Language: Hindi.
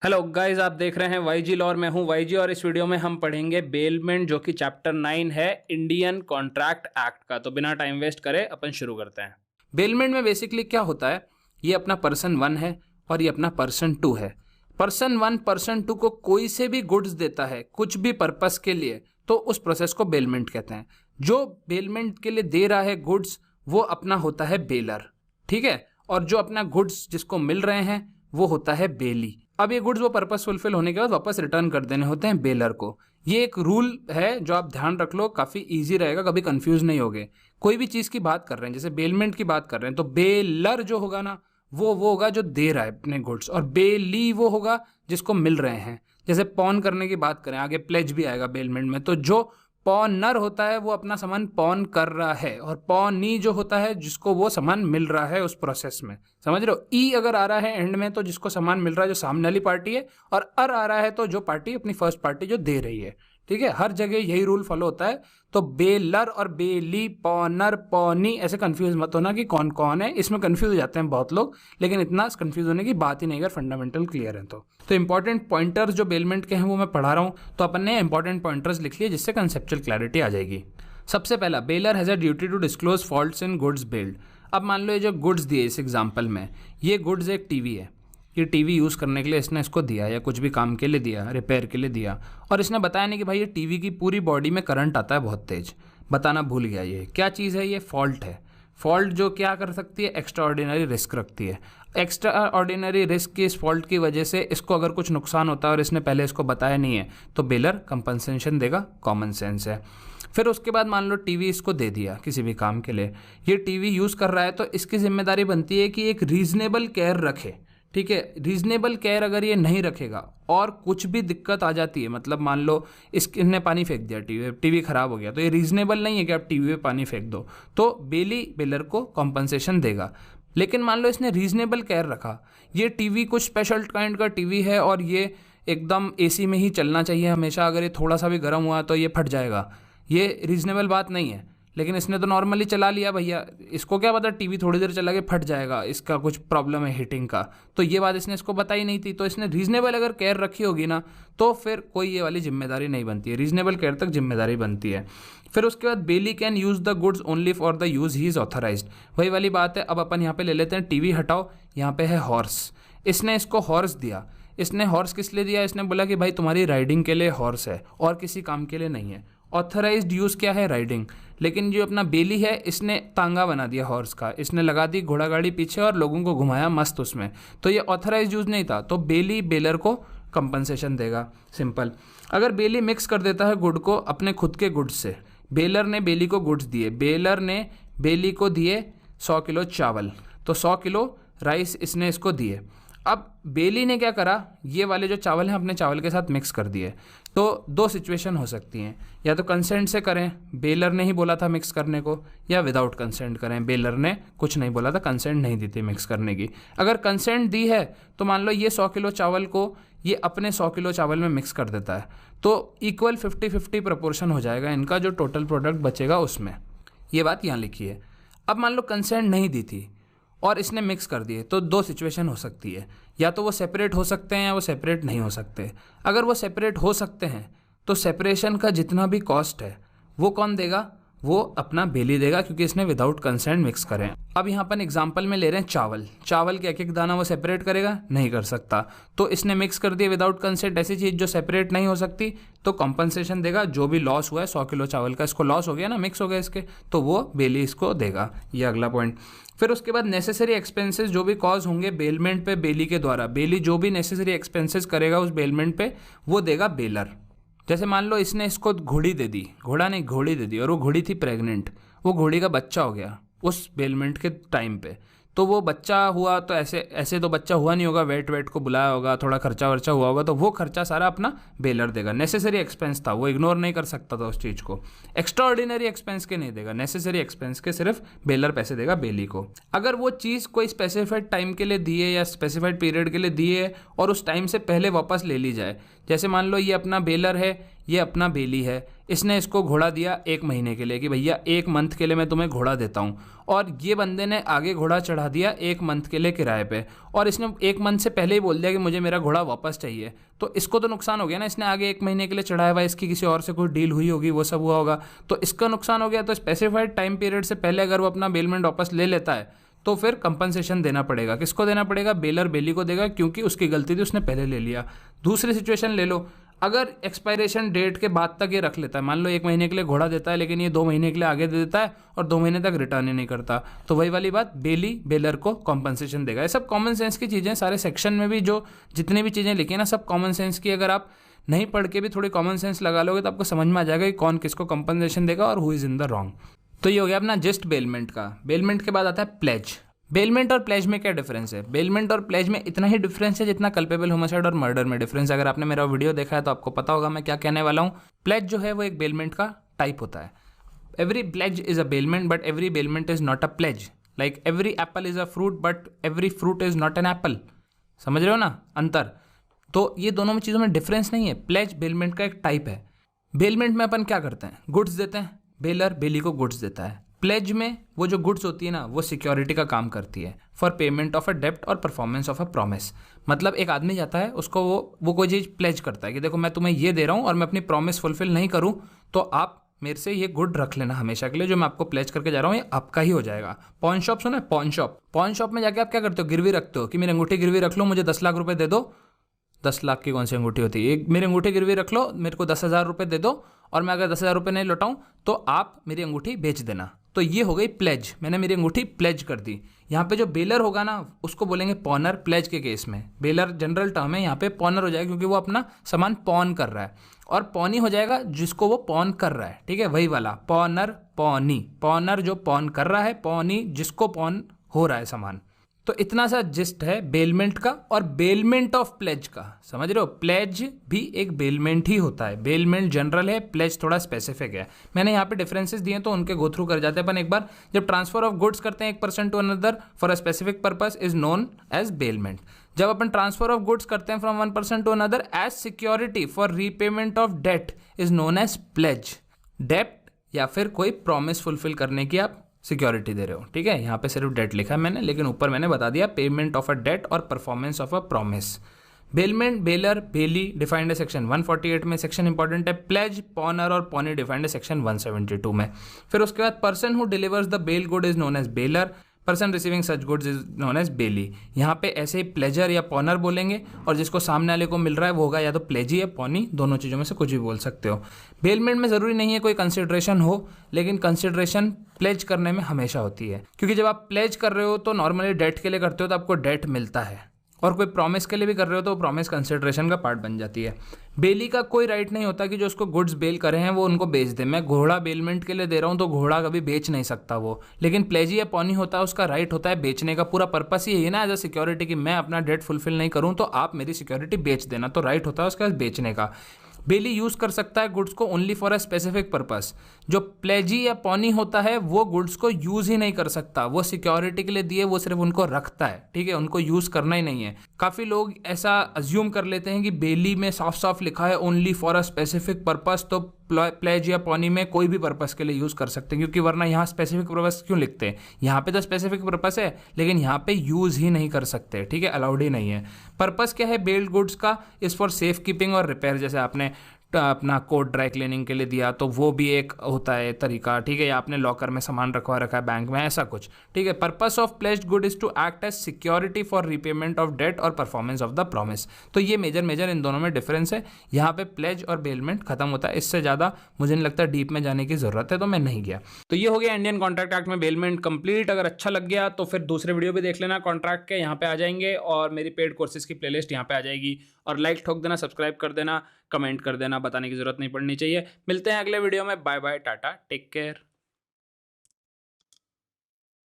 हेलो गाइस, आप देख रहे हैं वाईजी लॉ और मैं हूं वाईजी। और इस वीडियो में हम पढ़ेंगे बेलमेंट, जो कि चैप्टर 9 है इंडियन कॉन्ट्रैक्ट एक्ट का। तो बिना टाइम वेस्ट करे अपन शुरू करते हैं। बेलमेंट में बेसिकली क्या होता है, ये अपना पर्सन 1 है और ये अपना पर्सन 2 है। पर्सन 1 पर्सन 2 को कोई से भी गुड्स देता है कुछ भी पर्पस के लिए, तो उस प्रोसेस को बेलमेंट कहते हैं। जो बेलमेंट के लिए दे रहा है गुड्स, वो अपना होता है बेलर, ठीक है। और जो अपना गुड्स जिसको मिल रहे हैं वो होता है बेली। अब ये गुड्स वो पर्पस फुलफिल होने के बाद वापस रिटर्न कर देने होते हैं बेलर को। ये एक रूल है जो आप ध्यान रख लो, काफी इजी रहेगा, कभी कंफ्यूज नहीं होगे। कोई भी चीज की बात कर रहे हैं, जैसे बेलमेंट की बात कर रहे हैं, तो बेलर जो होगा ना, वो होगा जो दे रहा है अपने गुड्स, और बेली वो होगा जिसको मिल रहे हैं। जैसे पॉन करने की बात करें, आगे प्लेज भी आएगा बेलमेंट में, तो जो पॉनर होता है वो अपना सामान पॉन कर रहा है, और पॉनी जो होता है जिसको वो सामान मिल रहा है उस प्रोसेस में। समझ रहे हो? ई अगर आ रहा है एंड में तो जिसको सामान मिल रहा है जो सामने वाली पार्टी है, और अर आ रहा है तो जो पार्टी अपनी फर्स्ट पार्टी जो दे रही है। ठीक है, हर जगह यही रूल फॉलो होता है। तो बेलर और बेली, पॉनर, पॉनी, ऐसे कंफ्यूज मत होना कि कौन कौन है। इसमें कंफ्यूज हो जाते हैं बहुत लोग, लेकिन इतना कंफ्यूज होने की बात ही नहीं अगर फंडामेंटल क्लियर है तो इंपॉर्टेंट पॉइंटर्स जो बेलमेंट के हैं वो मैं पढ़ा रहा हूँ, तो अपन ने इंपॉर्टेंट पॉइंटर्स लिख लिए जिससे कंसेप्चुअल क्लैरिटी आ जाएगी। सबसे पहला, bailor has a duty to disclose faults in goods bailed. अब मान लो ये जो गुड्स दिए इस एग्जाम्पल में, ये गुड्स एक टीवी है। ये टीवी यूज़ करने के लिए इसने इसको दिया, या कुछ भी काम के लिए दिया, रिपेयर के लिए दिया, और इसने बताया नहीं कि भाई ये टीवी की पूरी बॉडी में करंट आता है बहुत तेज। बताना भूल गया। ये क्या चीज़ है? ये फॉल्ट है। फॉल्ट जो क्या कर सकती है, एक्स्ट्रा ऑर्डिनरी रिस्क रखती है। एक्स्ट्रा ऑर्डिनरी रिस्क की इस फॉल्ट की वजह से इसको अगर कुछ नुकसान होता है और इसने पहले इसको बताया नहीं है, तो बेलर कंपनसेशन देगा। कॉमन सेंस है। फिर उसके बाद मान लो टीवी इसको दे दिया किसी भी काम के लिए, ये टीवी यूज़ कर रहा है, तो इसकी जिम्मेदारी बनती है कि एक रीजनेबल केयर रखे। ठीक है, रीजनेबल केयर अगर ये नहीं रखेगा और कुछ भी दिक्कत आ जाती है, मतलब मान लो इसने पानी फेंक दिया, टीवी खराब हो गया, तो ये रीजनेबल नहीं है कि आप टीवी में पानी फेंक दो, तो बेली बेलर को कॉम्पनसेशन देगा। लेकिन मान लो इसने रीजनेबल केयर रखा, ये टीवी कुछ स्पेशल काइंड का टीवी है और ये एकदम एसी में ही चलना चाहिए हमेशा, अगर ये थोड़ा सा भी गर्म हुआ तो ये फट जाएगा, ये रीजनेबल बात नहीं है। लेकिन इसने तो नॉर्मली चला लिया भैया, इसको क्या पता टीवी थोड़ी देर चला के फट जाएगा, इसका कुछ प्रॉब्लम है हीटिंग का, तो ये बात इसने इसको बताई नहीं थी। तो इसने रीजनेबल अगर केयर रखी होगी ना, तो फिर कोई ये वाली जिम्मेदारी नहीं बनती है, रीजनेबल केयर तक जिम्मेदारी बनती है। फिर उसके बाद bailee can use the goods only for the use he is authorised. वही वाली बात है। अब अपन यहाँ पे ले लेते हैं, टीवी हटाओ, यहाँ पे है हॉर्स। इसने इसको हॉर्स दिया। इसने हॉर्स किस लिए दिया? इसने बोला कि भाई तुम्हारी राइडिंग के लिए हॉर्स है और किसी काम के लिए नहीं है। ऑथराइज्ड यूज़ क्या है? राइडिंग। लेकिन जो अपना बेली है, इसने तांगा बना दिया हॉर्स का, इसने लगा दी घोड़ा गाड़ी पीछे और लोगों को घुमाया मस्त उसमें, तो ये ऑथराइज्ड यूज़ नहीं था, तो बेली बेलर को कंपनसेशन देगा। सिंपल। अगर बेली मिक्स कर देता है गुड को अपने खुद के गुड्स से, बेलर ने बेली को गुड्स दिए, बेलर ने बेली को दिए 100 किलो चावल, तो 100 किलो राइस इसने इसको दिए। अब बेली ने क्या करा, ये वाले जो चावल हैं अपने चावल के साथ मिक्स कर दिए। तो दो सिचुएशन हो सकती हैं, या तो कंसेंट से करें, बेलर ने ही बोला था मिक्स करने को, या विदाउट कंसेंट करें, बेलर ने कुछ नहीं बोला था, कंसेंट नहीं दी थी मिक्स करने की। अगर कंसेंट दी है तो मान लो ये 100 किलो चावल को ये अपने 100 किलो चावल में मिक्स कर देता है, तो इक्वल 50-50 प्रपोर्शन हो जाएगा इनका, जो टोटल प्रोडक्ट बचेगा उसमें। ये बात यहाँ लिखी है। अब मान लो कंसेंट नहीं दी थी और इसने मिक्स कर दिए, तो दो सिचुएशन हो सकती है, या तो वो सेपरेट हो सकते हैं या वो सेपरेट नहीं हो सकते। अगर वो सेपरेट हो सकते हैं तो सेपरेशन का जितना भी कॉस्ट है वो कौन देगा? वो अपना बेली देगा, क्योंकि इसने विदाउट कंसेंट मिक्स करें। अब यहाँ पर एग्जांपल में ले रहे हैं चावल। चावल के एक एक दाना वो सेपरेट करेगा? नहीं कर सकता, तो इसने मिक्स कर दिया विदाउट कंसेंट। ऐसी चीज़ जो सेपरेट नहीं हो सकती, तो कॉम्पनसेशन देगा। जो भी लॉस हुआ है 100 किलो चावल का, इसको लॉस हो गया ना, मिक्स हो गया इसके, तो वो बेली इसको देगा। ये अगला पॉइंट। फिर उसके बाद नेसेसरी एक्सपेंसेस जो भी कॉज होंगे बेलमेंट पे बेली के द्वारा, बेली जो भी नेसेसरी एक्सपेंसेस करेगा उस बेलमेंट पे, वो देगा बेलर। जैसे मान लो इसने इसको घोड़ी दे दी, घोड़ा नहीं घोड़ी दे दी, और वो घोड़ी थी प्रेग्नेंट, वो घोड़ी का बच्चा हो गया उस बेलमेंट के टाइम पे, तो वो बच्चा हुआ, तो ऐसे ऐसे तो बच्चा हुआ नहीं होगा, वेट वेट को बुलाया होगा, थोड़ा खर्चा वर्चा हुआ होगा, तो वो खर्चा सारा अपना बेलर देगा। नेसेसरी एक्सपेंस था, वो इग्नोर नहीं कर सकता था उस चीज़ को। एक्स्ट्रा ऑर्डिनरी एक्सपेंस के नहीं देगा, नेसेसरी एक्सपेंस के सिर्फ बेलर पैसे देगा बेली को। अगर वो चीज़ कोई स्पेसिफाइड टाइम के लिए दी है या स्पेसिफाइड पीरियड के लिए दी है और उस टाइम से पहले वापस ले ली जाए, जैसे मान लो ये अपना बेलर है, ये अपना बेली है, इसने इसको घोड़ा दिया 1 महीने के लिए कि भैया 1 मंथ के लिए मैं तुम्हें घोड़ा देता हूँ, और ये बंदे ने आगे घोड़ा चढ़ा दिया 1 मंथ के लिए किराए पे, और इसने 1 मंथ से पहले ही बोल दिया कि मुझे मेरा घोड़ा वापस चाहिए, तो इसको तो नुकसान हो गया ना। इसने आगे 1 महीने के लिए चढ़ाया हुआ, इसकी किसी और से कोई डील हुई होगी, वो सब हुआ होगा, तो इसका नुकसान हो गया। तो स्पेसिफाइड टाइम पीरियड से पहले अगर वो अपना बेलमेंट वापस ले लेता है तो फिर कंपनसेशन देना पड़ेगा। किसको देना पड़ेगा? बेलर बेली को देगा, क्योंकि उसकी गलती थी, उसने पहले ले लिया। दूसरी सिचुएशन ले लो, अगर एक्सपायरेशन डेट के बाद तक ये रख लेता है, मान लो 1 महीने के लिए घोड़ा देता है लेकिन ये 2 महीने के लिए आगे दे देता है और 2 महीने तक रिटर्न ही नहीं करता, तो वही वाली बात, बेली बेलर को कॉम्पनसेशन देगा। ये सब कॉमन सेंस की चीज़ें, सारे सेक्शन में भी जो जितनी भी चीज़ें लिखी है ना, सब कॉमन सेंस की। अगर आप नहीं पढ़ के भी थोड़ी कॉमन सेंस लगा लोगे तो आपको समझ में आ जाएगा कि कौन किसको कंपनसेशन देगा और who is in the wrong. तो ये हो गया अपना जस्ट बेलमेंट का। बेलमेंट के बाद आता है प्लेज। बेलमेंट और प्लेज में क्या डिफरेंस है? बेलमेंट और प्लेज में इतना ही डिफरेंस है जितना कल्पेबल होमिसाइड और मर्डर में डिफरेंस है। अगर आपने मेरा वीडियो देखा है तो आपको पता होगा मैं क्या कहने वाला हूँ। प्लेज जो है वो एक बेलमेंट का टाइप होता है। Every pledge is a bailment but every bailment is not a pledge. Like every apple is a fruit but every fruit is not an apple. समझ रहे हो ना अंतर? तो ये दोनों में चीज़ों में डिफरेंस नहीं है। प्लेज बेलमेंट का एक टाइप है। बेलमेंट में अपन क्या करते हैं? गुड्स देते हैं, बेलर बेली को गुड्स देता है। प्लेज में वो जो गुड्स होती है ना, वो सिक्योरिटी का काम करती है फॉर पेमेंट ऑफ अ डेप्ट और परफॉर्मेंस ऑफ अ प्रॉमिस। मतलब एक आदमी जाता है, उसको वो कोई चीज़ प्लेज करता है कि देखो मैं तुम्हें ये दे रहा हूँ और मैं अपनी प्रॉमिस फुलफिल नहीं करूँ तो आप मेरे से ये गुड रख लेना हमेशा के लिए, जो मैं आपको प्लेज करके जा रहा हूँ ये आपका ही हो जाएगा। पॉन शॉप सुना है? Pawn shop. पॉन शॉप में जाके आप क्या करते हो? गिरवी रखते हो कि मेरी अंगूठी गिरवी रख लो, मुझे 10 लाख रुपए दे दो। 10 लाख की कौन सी अंगूठी होती है? एक मेरी अंगूठी गिरवी रख लो, मेरे को 10,000 रुपये दे दो, और मैं अगर 10,000 रुपये नहीं लौटाऊं तो आप मेरी अंगूठी बेच देना। तो ये हो गई प्लेज, मैंने मेरी अंगूठी प्लेज कर दी। यहाँ पे जो बेलर होगा ना उसको बोलेंगे पॉनर। प्लेज के केस में बेलर जनरल टर्म है, यहाँ पे पॉनर हो जाएगा क्योंकि वो अपना सामान पॉन कर रहा है, और पॉनी हो जाएगा जिसको वो पॉन कर रहा है। ठीक है, वही वाला पॉनर पॉनी। पॉनर जो पॉन कर रहा है, पॉनी जिसको पॉन हो रहा है सामान। तो इतना सा जिस्ट है बेलमेंट का और बेलमेंट ऑफ प्लेज का। समझ रहे हो? प्लेज भी एक बेलमेंट ही होता है। बेलमेंट जनरल है, प्लेज थोड़ा स्पेसिफिक है। मैंने यहाँ पे डिफरेंसेस दिए तो उनके गो थ्रू कर जाते हैं अपन एक बार। जब ट्रांसफर ऑफ गुड्स करते हैं एक person to another for a specific purpose is known as bailment. जब अपन ट्रांसफर ऑफ गुड्स करते हैं from one person to another as security for repayment of debt is known as pledge. डेप्ट या फिर कोई प्रॉमिस फुलफिल करने की आप सिक्योरिटी दे रहे हो। ठीक है, यहाँ पे सिर्फ डेट लिखा है मैंने, लेकिन ऊपर मैंने बता दिया पेमेंट ऑफ अ डेट और performance of a promise. Bailment, bailor, bailee defined है सेक्शन 148 में। सेक्शन इंपॉर्टेंट है। प्लेज, पॉनर और पॉनी डिफाइंड है सेक्शन 172 में। फिर उसके बाद person who delivers the bail good is known as bailor. Person receiving such goods is known as bailee. यहाँ पे ऐसे ही प्लेजर या पॉनर बोलेंगे, और जिसको सामने वाले को मिल रहा है वो होगा या तो प्लेजी या पॉनी, दोनों चीज़ों में से कुछ भी बोल सकते हो। बेलमेंट में ज़रूरी नहीं है कोई कंसिडरेशन हो, लेकिन कंसिडरेशन प्लेज करने में हमेशा होती है, क्योंकि जब आप प्लेज कर रहे हो तो नॉर्मली डेट के लिए करते हो तो आपको डेट मिलता है, और कोई प्रॉमिस के लिए भी कर रहे हो तो प्रॉमिस कंसिडरेशन का पार्ट बन जाती है। बेली का कोई राइट नहीं होता कि जो उसको गुड्स बेल करे हैं वो उनको बेच दे। मैं घोड़ा बेलमेंट के लिए दे रहा हूँ तो घोड़ा कभी बेच नहीं सकता वो, लेकिन प्लेजी या पॉनी होता है, उसका राइट होता है बेचने का। पूरा पर्पस ही है ना एज अ सिक्योरिटी कि मैं अपना डेट फुलफिल नहीं करूँ तो आप मेरी सिक्योरिटी बेच देना, तो राइट होता है उसका बेचने का। बेली यूज कर सकता है गुड्स को only for a specific purpose. जो प्लेजी या पॉनी होता है वो गुड्स को यूज ही नहीं कर सकता, वो सिक्योरिटी के लिए दिए, वो सिर्फ उनको रखता है। ठीक है, उनको यूज करना ही नहीं है। काफी लोग ऐसा अज्यूम कर लेते हैं कि बेली में साफ साफ लिखा है only for a specific purpose, तो प्लेज या पॉनी में कोई भी पर्पस के लिए यूज कर सकते हैं, क्योंकि वरना यहाँ स्पेसिफिक पर्पस क्यों लिखते हैं? यहाँ पे तो स्पेसिफिक पर्पस है लेकिन यहाँ पे यूज ही नहीं कर सकते। ठीक है, अलाउड ही नहीं है। पर्पस क्या है बेल्ड गुड्स का? इज फॉर सेफ कीपिंग और रिपेयर। जैसे आपने अपना कोट ड्राई क्लीनिंग के लिए दिया तो वो भी एक होता है तरीका। ठीक है, या आपने लॉकर में सामान रखवा रखा है बैंक में, ऐसा कुछ। ठीक है, purpose of pledged good is to act as security for repayment of debt और परफॉर्मेंस ऑफ द प्रॉमिस। तो ये मेजर इन दोनों में डिफरेंस है। यहाँ पे प्लेज और बेलमेंट खत्म होता है। इससे ज़्यादा मुझे नहीं लगता डीप में जाने की जरूरत है, तो मैं नहीं गया। तो ये हो गया इंडियन कॉन्ट्रैक्ट एक्ट में बेलमेंट कंप्लीट। अगर अच्छा लग गया तो फिर दूसरे वीडियो भी देख लेना कॉन्ट्रैक्ट के, यहाँ पे आ जाएंगे, और मेरी पेड कोर्सेज की प्लेलिस्ट यहाँ पे आ जाएगी। और लाइक ठोक देना, सब्सक्राइब कर देना, कमेंट कर देना, बताने की जरूरत नहीं पड़नी चाहिए। मिलते हैं अगले वीडियो में। Bye bye, tata, take care.